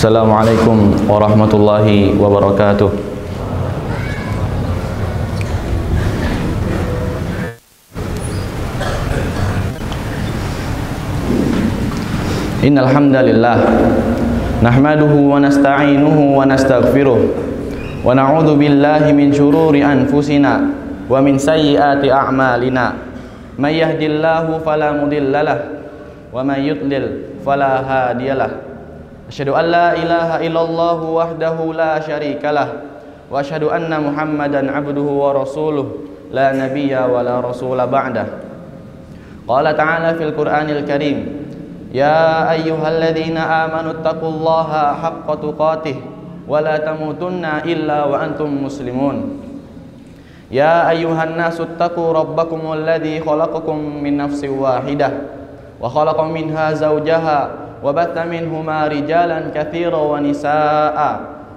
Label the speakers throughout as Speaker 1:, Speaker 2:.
Speaker 1: Assalamualaikum warahmatullahi wabarakatuh. Innal hamdalillah nahmaduhu wa nasta'inuhu wa nastaghfiruh wa na'udzu billahi min shururi anfusina wa min sayyiati a'malina. May yahdihillahu fala mudhillalah wa may yudlil fala hadiyalah. Asyhadu an la ilaha illallah wahdahu la syarikalah wa asyhadu anna Muhammadan abduhu wa rasuluh la nabiyya wa la rasula ba'dah. Qala ta'ala fil Qur'anil Karim, ya ayyuhalladzina amanu taqullaha haqqa tuqatih wa la tamutunna illa wa antum muslimun. Ya ayyuhan nasu taqu rabbakumul ladzi khalaqakum min nafsin wahidah wa khalaqa minha zawjaha wa batha minhuma rijalan katsiran wa nisaa'a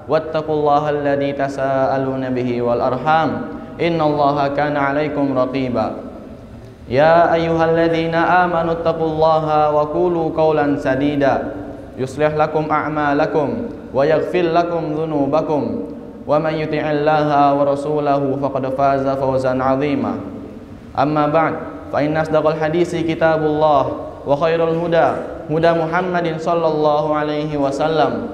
Speaker 1: wattaqullaha alladzi tasaaluna bihi wal arham innallaha kana 'alaikum raqiba. Ya ayyuhalladzina amanu taqullaha wa qulu qawlan sadida yuslih lakum a'malakum wa yaghfir lakum dhunubakum wa man yuti'illaha wa rasulahu faqad faza fawzan 'azima. Amma ba'd, fa inna asdaqal hadisi kitabullah wa khairul huda huda Muhammadin sallallahu alaihi wasallam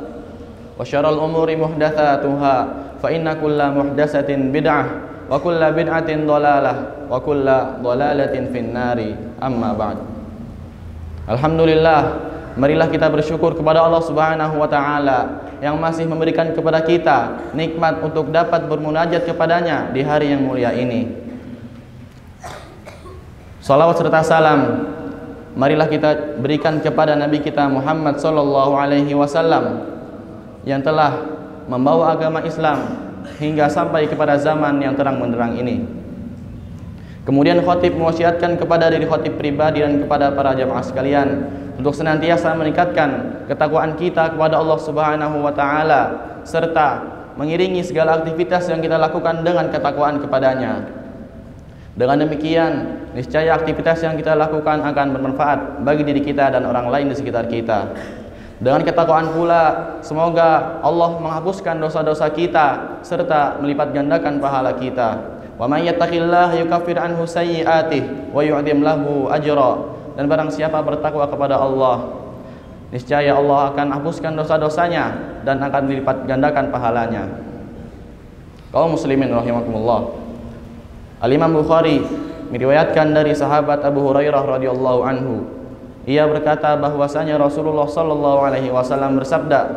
Speaker 1: wa syarrul umuri muhdatsatuha fa inna kulla muhdatsatin bid'ah wa kulla bid'atin dhalalah wa kulla dhalalatin finnari. Amma ba'd. Alhamdulillah, marilah kita bersyukur kepada Allah Subhanahu wa taala yang masih memberikan kepada kita nikmat untuk dapat bermunajat kepadanya di hari yang mulia ini. Salawat serta salam marilah kita berikan kepada Nabi kita Muhammad sallallahu alaihi wasallam yang telah membawa agama Islam hingga sampai kepada zaman yang terang benderang ini. Kemudian khatib mewasiatkan kepada diri khatib pribadi dan kepada para jamaah sekalian untuk senantiasa meningkatkan ketakwaan kita kepada Allah Subhanahu wa taala serta mengiringi segala aktivitas yang kita lakukan dengan ketakwaan kepadanya. Dengan demikian, niscaya aktivitas yang kita lakukan akan bermanfaat bagi diri kita dan orang lain di sekitar kita. Dengan ketakwaan pula, semoga Allah menghapuskan dosa-dosa kita serta melipat gandakan pahala kita. Wa may yattaqillaha yukaffir anhu sayyi'atihi wa yu'dhim lahu ajra. Dan barang siapa bertakwa kepada Allah, niscaya Allah akan hapuskan dosa-dosanya dan akan dilipat gandakan pahalanya. Kaum muslimin rahimakumullah, Al-Imam Bukhari meriwayatkan dari sahabat Abu Hurairah radhiyallahu anhu, ia berkata bahwasanya Rasulullah sallallahu alaihi wasallam bersabda,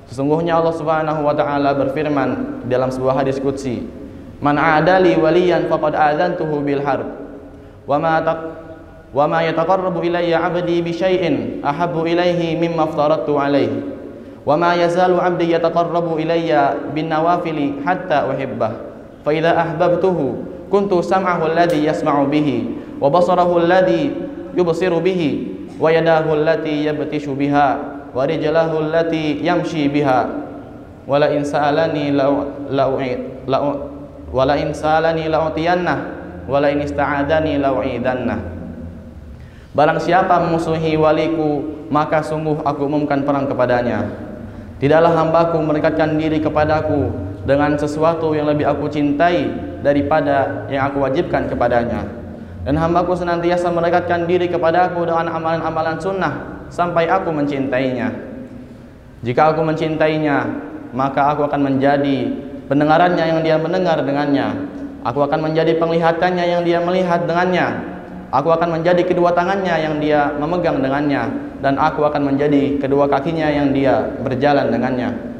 Speaker 1: sesungguhnya Allah Subhanahu wa taala berfirman dalam sebuah hadis qudsi, man adali waliyan faqad adzantuhu bil harb wa ma yataqarrabu ilayya 'abdi bi syai'in ahabbu ilayhi mimma aftaratu alaihi wa ma yazalu 'abdi yataqarrabu ilayya bin nawafili hatta uhibbah fa idza ahbabtuhu kuntu sam'ahu alladhi yasma'u bihi wa basarahu alladhi yubsiru bihi wa yadahu allati yabtishu biha wa rijlahu allati yamshi biha wa la in sa'alani la'utiyanna wa la in ista'adani la'u'idanna. Barang siapa memusuhi waliku, maka sungguh aku umumkan perang kepadanya. Tidaklah hambaku mendekatkan diri kepadaku dengan sesuatu yang lebih aku cintai daripada yang aku wajibkan kepadanya, dan hambaku senantiasa mendekatkan diri kepadaku dengan amalan-amalan sunnah sampai aku mencintainya. Jika aku mencintainya, maka aku akan menjadi pendengarannya yang dia mendengar dengannya, aku akan menjadi penglihatannya yang dia melihat dengannya, aku akan menjadi kedua tangannya yang dia memegang dengannya, dan aku akan menjadi kedua kakinya yang dia berjalan dengannya.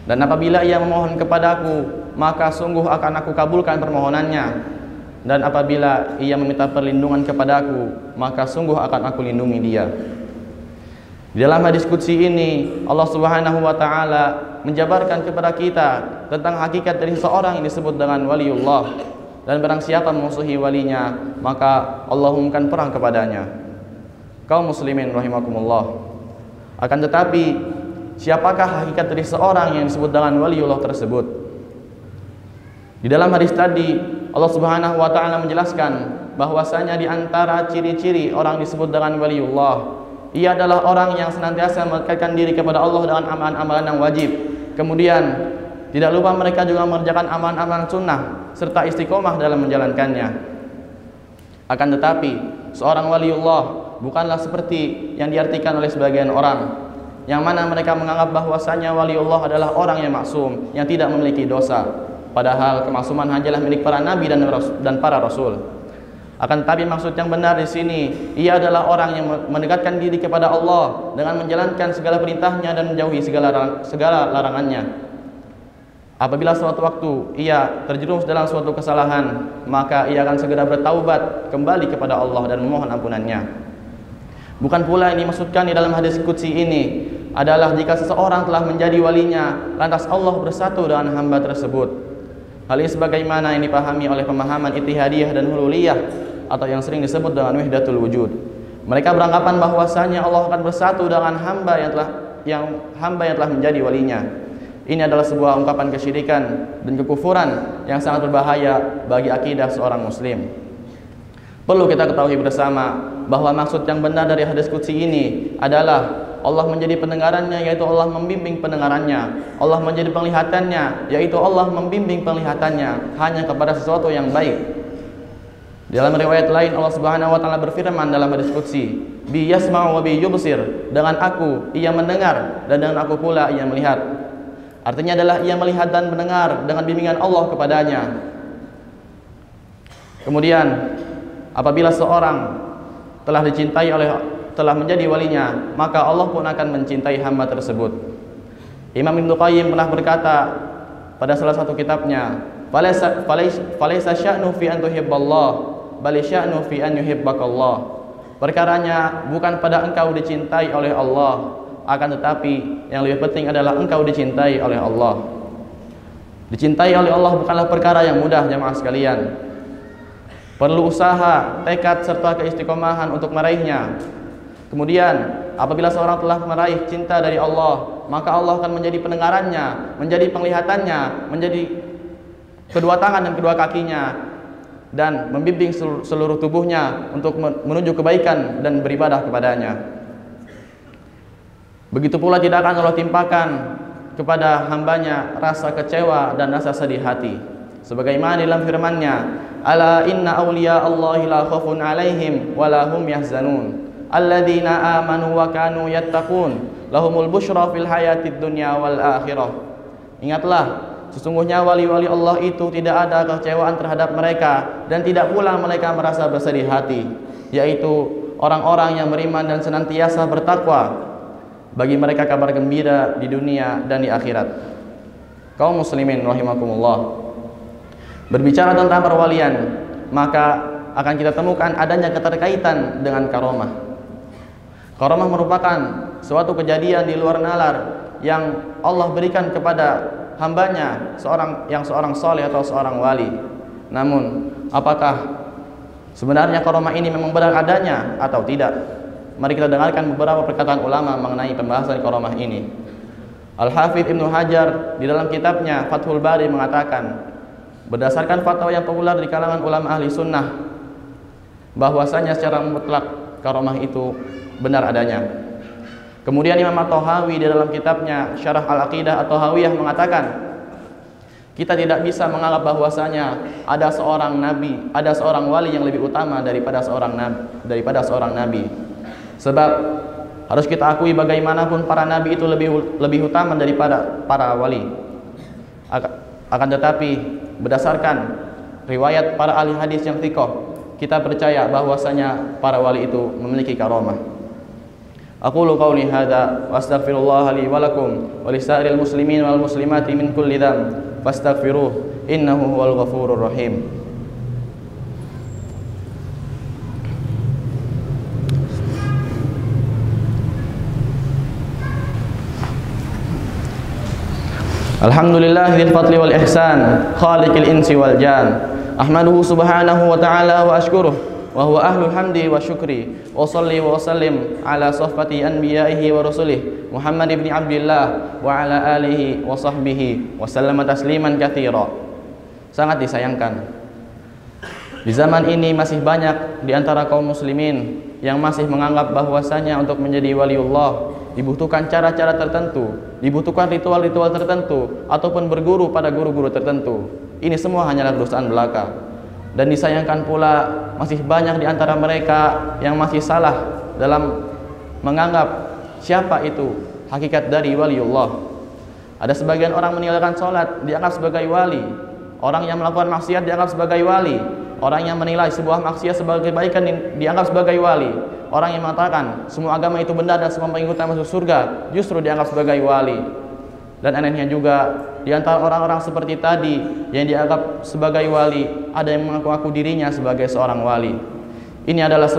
Speaker 1: Dan apabila ia memohon kepadaku, maka sungguh akan aku kabulkan permohonannya. Dan apabila ia meminta perlindungan kepadaku, maka sungguh akan aku lindungi dia. Di dalam hadis qudsi ini, Allah Subhanahu wa taala menjabarkan kepada kita tentang hakikat dari seorang yang disebut dengan waliullah. Dan barang siapa memusuhi walinya, maka Allah umumkan perang kepadanya. Kaum muslimin rahimakumullah. Akan tetapi, siapakah hakikat dari seorang yang disebut dengan waliullah tersebut? Di dalam hadis tadi, Allah Subhanahu wa taala menjelaskan bahwasanya di antara ciri-ciri orang disebut dengan waliullah ia adalah orang yang senantiasa mendekatkan diri kepada Allah dengan amalan-amalan yang wajib. Kemudian tidak lupa mereka juga mengerjakan amalan-amalan sunnah serta istiqomah dalam menjalankannya. Akan tetapi seorang waliullah bukanlah seperti yang diartikan oleh sebagian orang, yang mana mereka menganggap bahwasanya waliullah adalah orang yang maksum, yang tidak memiliki dosa. Padahal kemaksuman hanyalah milik para nabi dan para rasul. Akan tetapi maksud yang benar di sini, ia adalah orang yang mendekatkan diri kepada Allah dengan menjalankan segala perintahnya dan menjauhi segala larangannya. Apabila suatu waktu ia terjerumus dalam suatu kesalahan, maka ia akan segera bertaubat kembali kepada Allah dan memohon ampunannya. Bukan pula ini maksudkan di dalam hadis qudsi ini adalah jika seseorang telah menjadi walinya, lantas Allah bersatu dengan hamba tersebut. Hal ini sebagaimana yang dipahami oleh pemahaman Ittihadiyah dan Hululiyah atau yang sering disebut dengan Wahdatul Wujud. Mereka beranggapan bahwasanya Allah akan bersatu dengan hamba yang telah menjadi walinya. Ini adalah sebuah ungkapan kesyirikan dan kekufuran yang sangat berbahaya bagi akidah seorang muslim. Perlu kita ketahui bersama bahwa maksud yang benar dari hadis qudsi ini adalah Allah menjadi pendengarannya, yaitu Allah membimbing pendengarannya. Allah menjadi penglihatannya, yaitu Allah membimbing penglihatannya hanya kepada sesuatu yang baik. Dalam riwayat lain Allah Subhanahu wa taala berfirman dalam hadis qudsi, "Bi yasma'u wa bi yubsir." Dengan aku ia mendengar dan dengan aku pula ia melihat. Artinya adalah ia melihat dan mendengar dengan bimbingan Allah kepadanya. Kemudian apabila seorang telah menjadi walinya, maka Allah pun akan mencintai hamba tersebut. Imam Ibnu Qayyim pernah berkata pada salah satu kitabnya, "Falaisa sya'nu fi an tuhibballah, bal sya'nu fi an yuhibbakallah." Perkaranya bukan pada engkau dicintai oleh Allah, akan tetapi yang lebih penting adalah engkau dicintai oleh Allah. Dicintai oleh Allah bukanlah perkara yang mudah, jamaah sekalian. Perlu usaha, tekad serta keistiqomahan untuk meraihnya. Kemudian apabila seorang telah meraih cinta dari Allah, maka Allah akan menjadi pendengarannya, menjadi penglihatannya, menjadi kedua tangan dan kedua kakinya, dan membimbing seluruh tubuhnya untuk menuju kebaikan dan beribadah kepadanya. Begitu pula tidak akan Allah timpakan kepada hambanya rasa kecewa dan rasa sedih hati. Sebagaimana dalam firman-Nya, "Ala inna awliya Allahi la khaufun 'alaihim wa la hum yahzanun. Alladzina amanu wa kanu yattaqun, lahumul busyra fil hayatid dunya wal akhirah." Ingatlah, sesungguhnya wali-wali Allah itu tidak ada kekecewaan terhadap mereka dan tidak pula mereka merasa bersedih hati, yaitu orang-orang yang beriman dan senantiasa bertakwa. Bagi mereka kabar gembira di dunia dan di akhirat. Kaum muslimin rahimakumullah. Berbicara tentang perwalian, maka akan kita temukan adanya keterkaitan dengan karomah. Karomah merupakan suatu kejadian di luar nalar yang Allah berikan kepada hambanya, seorang saleh atau seorang wali. Namun, apakah sebenarnya karomah ini memang benar adanya atau tidak? Mari kita dengarkan beberapa perkataan ulama mengenai pembahasan karomah ini. Al-Hafidz Ibnu Hajar di dalam kitabnya Fathul Bari mengatakan, berdasarkan fatwa yang populer di kalangan ulama ahli sunnah, bahwasanya secara mutlak karomah itu benar adanya. Kemudian Imam At-Tahawi di dalam kitabnya Syarah Al-Aqidah At-Tahawiyah mengatakan, kita tidak bisa menganggap bahwasanya ada seorang nabi, ada seorang wali yang lebih utama daripada seorang nabi. Sebab harus kita akui bagaimanapun para nabi itu lebih utama daripada para wali. Akan tetapi berdasarkan riwayat para ahli hadis yang thiqah, kita percaya bahwasanya para wali itu memiliki karomah. Aqulu qawli hadza wa astaghfirullah li wa lakum wa lisairil muslimin wal muslimati min kulli dzamb fastaghfiruh innahu huwal ghafurur rahim. Alhamdulillah dzil fadli wal ihsan khaliqil insi wal jan. Ahmaduhu subhanahu wa ta'ala wa ashkuruh wa huwa ahlul hamdi wa syukri. Wa shalli wa sallim ala safati anbiya'ihi wa rusulih Muhammad ibn Abdillah wa ala alihi wa sahbihi wa sallama tasliman katsira. Sangat disayangkan Di zaman ini masih banyak di antara kaum muslimin yang masih menganggap bahwasanya untuk menjadi waliullah dibutuhkan cara-cara tertentu, dibutuhkan ritual-ritual tertentu, ataupun berguru pada guru-guru tertentu. Ini semua hanyalah kedustaan belaka. Dan disayangkan pula masih banyak di antara mereka yang masih salah dalam menganggap siapa itu hakikat dari waliullah. Ada sebagian orang meninggalkan sholat dianggap sebagai wali. Orang yang melakukan maksiat dianggap sebagai wali. Orang yang menilai sebuah maksiat sebagai kebaikan dianggap sebagai wali. Orang yang mengatakan semua agama itu benar dan semua pengikutnya masuk surga justru dianggap sebagai wali. Dan anehnya juga di antara orang-orang seperti tadi yang dianggap sebagai wali, ada yang mengaku-ngaku dirinya sebagai seorang wali. Ini adalah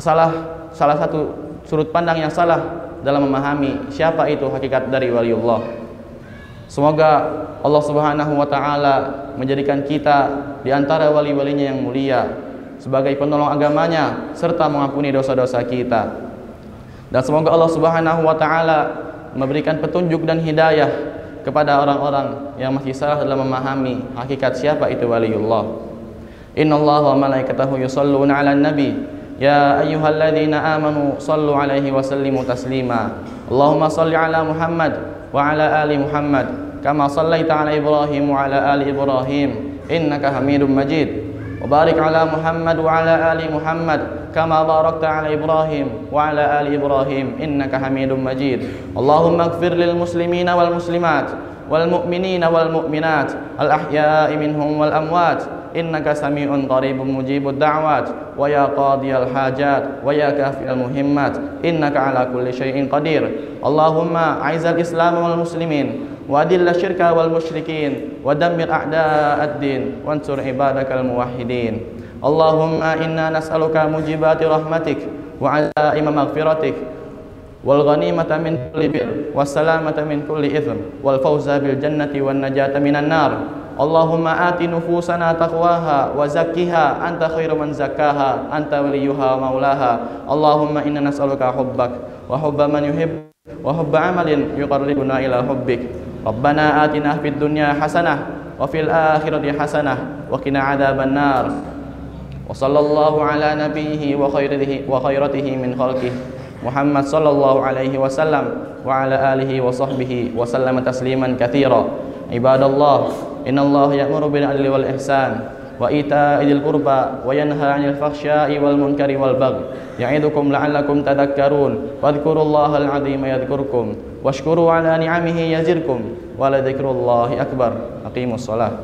Speaker 1: salah satu sudut pandang yang salah dalam memahami siapa itu hakikat dari waliullah. Semoga Allah Subhanahu wa taala menjadikan kita di antara wali-walinya yang mulia sebagai penolong agamanya serta mengampuni dosa-dosa kita. Dan semoga Allah Subhanahu wa taala memberikan petunjuk dan hidayah kepada orang-orang yang masih salah dalam memahami hakikat siapa itu waliullah. Innallaha wa malaikatahu yusholluna 'alan nabi ya ayyuhalladzina amanu shallu 'alaihi wa sallimu taslima. Allahumma shalli 'ala Muhammad wa 'ala ali Muhammad kama shallaita 'ala Ibrahim wa 'ala ali Ibrahim innaka Hamidum Majid. Wa barik 'ala Muhammad wa 'ala ali Muhammad kama barakta 'ala Ibrahim wa 'ala ali Ibrahim innaka Hamidum Majid. Allahumma ighfir lil muslimina wal muslimat wal mu'minina wal mu'minat al ahya'i minhum wal amwat innaka sami'un qaribun mujibud da'wat wa ya qadiyal hajat wa ya kafiyal muhimmat innaka ala kulli syai'in qadir. Allahumma a'izzal islam wal muslimin wa adilla syirka wal musyrikin wa dammir a'da'ad din wa ansur ibadakal muwahhidin. Allahumma inna nas'aluka mujibati rahmatik wa 'azaima maghfiratik wal ghanimata min kulli bir was salamata min kulli itsm wal fawza bil jannati wan najata minan nar. Allahumma ati nufusana taqwaha wa zakkiha anta khairu man zakkaha anta waliyuha wa maulaha. Allahumma inna nas'aluka hubbak wa hubba man yuhibb wa hubba amalin yuqarribuna ila hubbik. Rabbana atina fid dunya hasanah wa fil akhirati hasanah wa qina adzaban nar. Wa sallallahu ala nabiyhi wa khairatihi min khalqihi Muhammad sallallahu alaihi wasallam wa ala alihi wa sahbihi wa sallama tasliman katsira. Ibadallah, innallaha ya'muru bil 'adli wal ihsan wa ita'i dzil qurba wa yanha 'anil fakhsya'i wal munkari wal baghi ya'idukum la'allakum tadhakkarun. Wadhkurullahal 'azima yadhkurkum washkuru 'ala ni'amihi yazidkum wa la dzikrullahi akbar. Aqimus shalah.